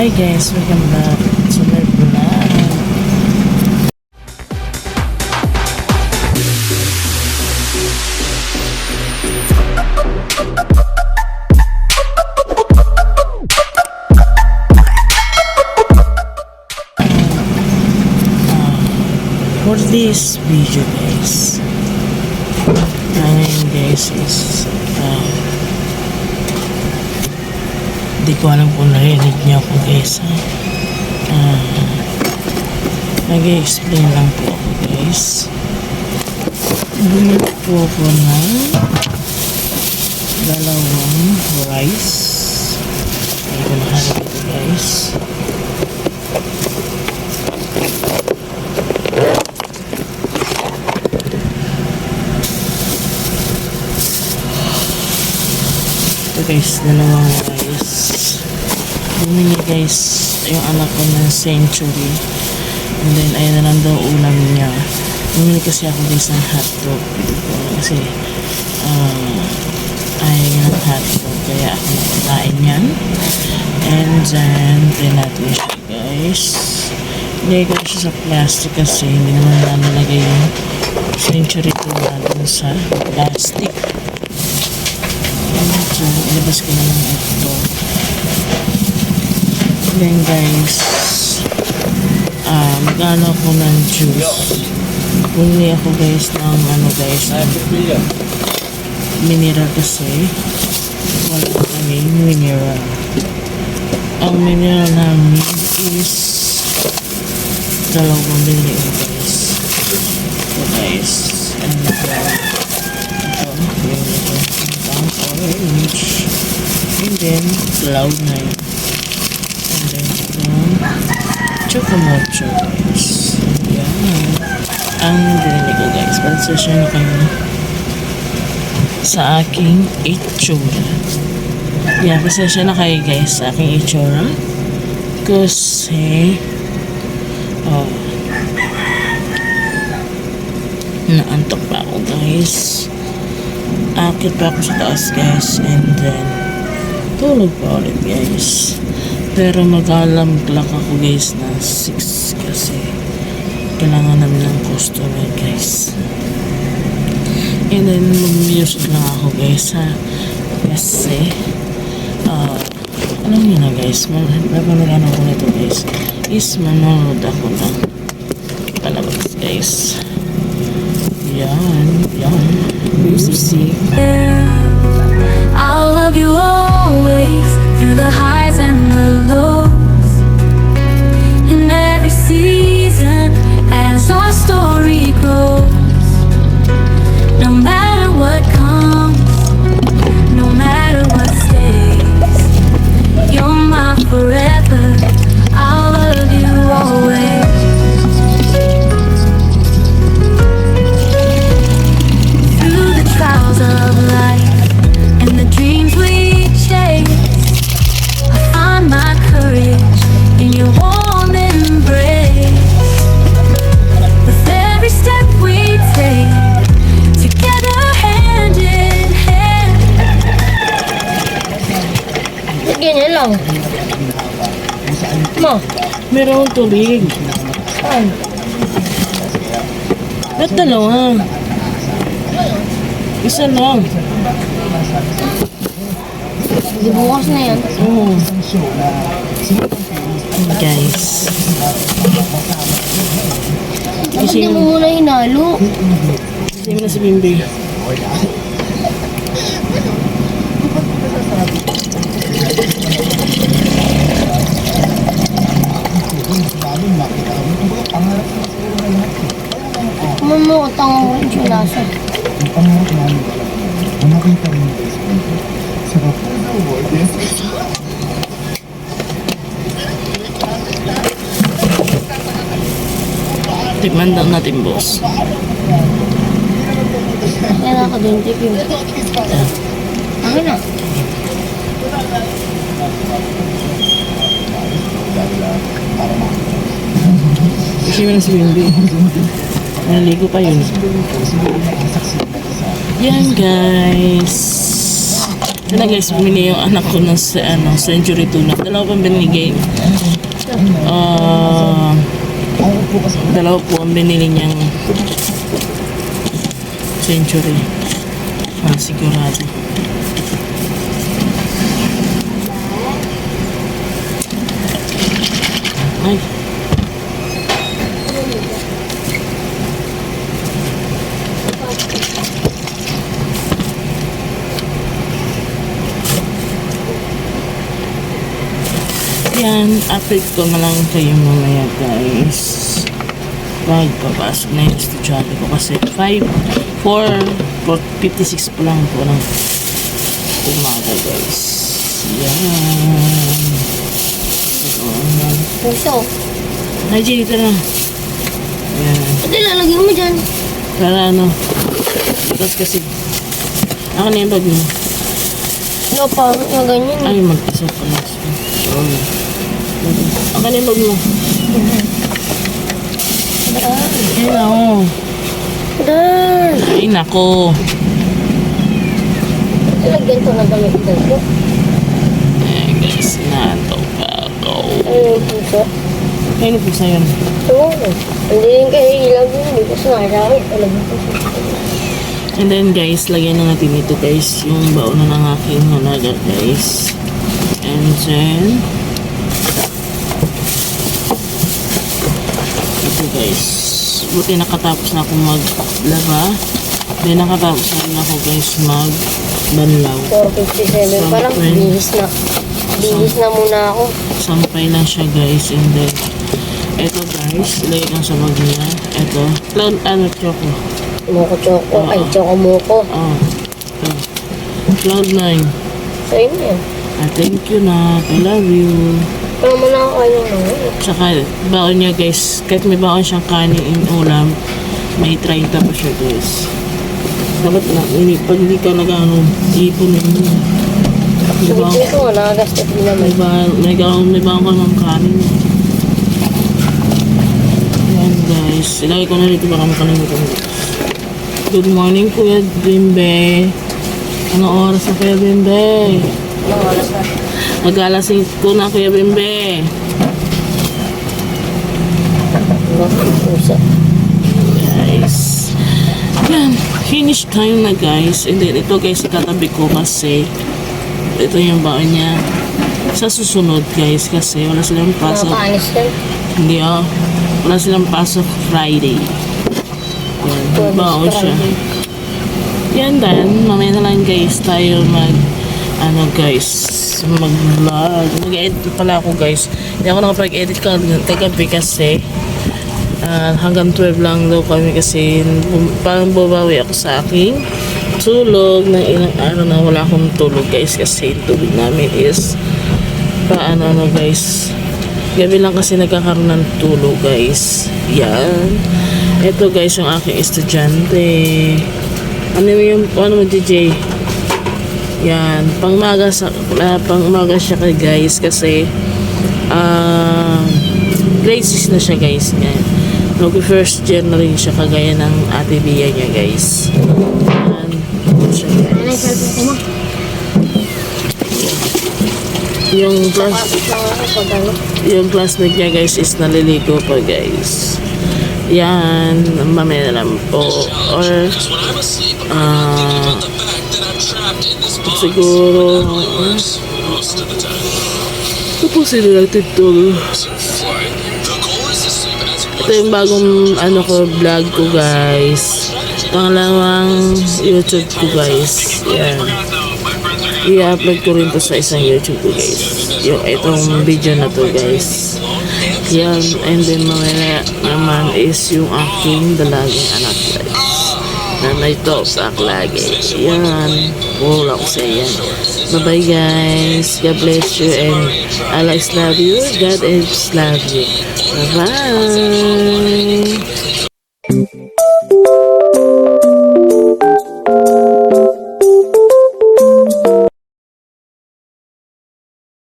Hi guys, welcome back to my vlog. For this video guys, ngayon guys is di ko alam kung narinig niyo ako guys. Nag-i-explain lang po ako guys. Bumili po ako ng dalawang rice. Hindi ko nahanap ito guys. Ito guys, dalawang rice. Bumili guys yung anak ko ng century. And then ayun na lang daw ulam niya. Bumili kasi ako guys ng hotdog. Kasi ayaw niya ng hotdog. Kaya ako nakakain yan. And then try natin siya guys. Hindi ko siya sa plastic kasi hindi naman namin yung century ko natin sa plastic. So, ilabas ko na lang ito. Then guys, mag-ano ako ng juice. Bumili ako guys ng mineral kasi wala kami mineral. Ang mineral namin is dalawang binili ko guys. So guys, and orange, and then cloud9, and then chocomocho guys. Yan ang binili ko guys. Pansasya na kayo sa aking itsura. Yan, pansasya na kayo guys sa aking itsura kasi naantok pa ako guys. Akit pa ako sa taas guys, and then tulog pa ulit guys. Pero mag-alarm clock ako guys na 6 kasi kailangan namin ng customer guys. And then mag-music lang ako guys ha, kasi alam niyo na guys, napanood ako nito guys is manonood ako ng palabas guys. Yan music. I'll love you always through the highs and the lows, in every season as our story grows. No matter what comes, no matter what stays, you're my forever. I'll love you always. Of life and the dreams we chase, I find my courage in your warm embrace. With every step we take, together hand in hand. Ganyan lang. Ma, Meron tubig. ay, Ba't dalawa? Isa lang. di bukas na yan. Oo. Guys. Bakit di mo muna hinalo? Hindi mo na si Bimbi. Mamukotang ang orange yung lasa. Ang pangarap namin na nakita rin ito sa Tikman daw natin boss. Kaya nakadintik yun. Akin na. Kasi mo na si Bimbi. Naligo pa yun. Yan guys. Ito na guys, bumili yung anak ko ng century tuna. Dalawa pang binigay. Dalawa po ang binili niyang century. Sigurado. Ay. Yan, update ko na lang kayo mamaya guys. Pagpapasok na yung estudyante ko kasi 4:56 pa lang po ng umaga guys. Yan. Puso. Ay, Jay, dito na. Yan. Ito lalagyan mo dyan. Para ano. Tapos kasi ako na yung bag mo. No, parang na ganyan. Ay, mag-isa pa na. Sorry. Ako na yung bag mo. Ayun na oh. Dan. Ay, nako. Lalagyan to na damit ko. Ayan guys, naantok pa ako. Ano yung puso? Ayun po sa'yo. Oo. Hindi rin kayo ilagyan. Hindi ko sinasakit. Alam mo puso. And then guys, lagyan na natin ito guys, yung baon na ng aking hanaga guys. And then, ito guys, buti nakatapos na ako maglaba. Then nakatapos na rin ako guys magbanlaw. 4:57 pa lang. Bihis na. Bihis na muna ako. Sampay lang siya guys. And then, ito guys, ilagay lang sa bag niya. Ito, choco. Moko choco. Ay, choco moko. Ito. Cloud9. Sa'yo na yan. Thank you na. I love you. Pero mo na ako kayo mga. Tsaka, baon niya guys, kahit may baon siyang kanin in ulam, may 30 pa siya guys. Dapat na, pag hindi ka nag-ano, ipon yun. May baon, Hindi ko nga nakagastos din naman. may baon ka ng kanin. Yan guys, ilagay ko na dito baka makalimutan guys. Good morning Kuya Bimbe. Ano oras na Kuya Bimbe? Mga oras na. Mag-alasing ko na Kuya Bimbe. Puso. Guys. Yan. Finish time na guys. And then ito guys, itatabi ko kasi ito yung baon niya. Sa susunod guys kasi wala silang pasok. Nakakaanis yan. Hindi wala silang pasok Friday. Yan. Baon siya. Yan dan. Mamaya na lang guys tayo mag-vlog. Mag-edit pala ako guys. Hindi ako nakapag-edit kagabi kasi hanggang 12 lang daw kami kasi parang babawi ako sa aking tulog ng ilang araw na wala akong tulog guys kasi yung tulog namin is guys, gabi lang kasi nagkakaroon ng tulog guys. Yan. Ito guys yung aking estudyante. Ano mo DJ? Yan, pangmaga siya kay guys kasi grade 6 na siya guys. Yan. First year na rin siya kagaya ng ate Bia niya guys. Yan. Siya guys. Yung classmate niya guys is naliligo pa guys. Yan, mamaya na lang po. Or siguro ito po sila nagtitulog. Ito yung bagong vlog ko guys, pangalawang YouTube ko guys. Yan, i-upload ko rin to sa isang YouTube ko guys, yung itong video na to guys. Yan, and then mamaya naman is yung aking dalagang anak guys na may talk lagi. Yan, wala ko sa yan. Bye bye guys, God bless you and I love you, God is love you. Bye bye.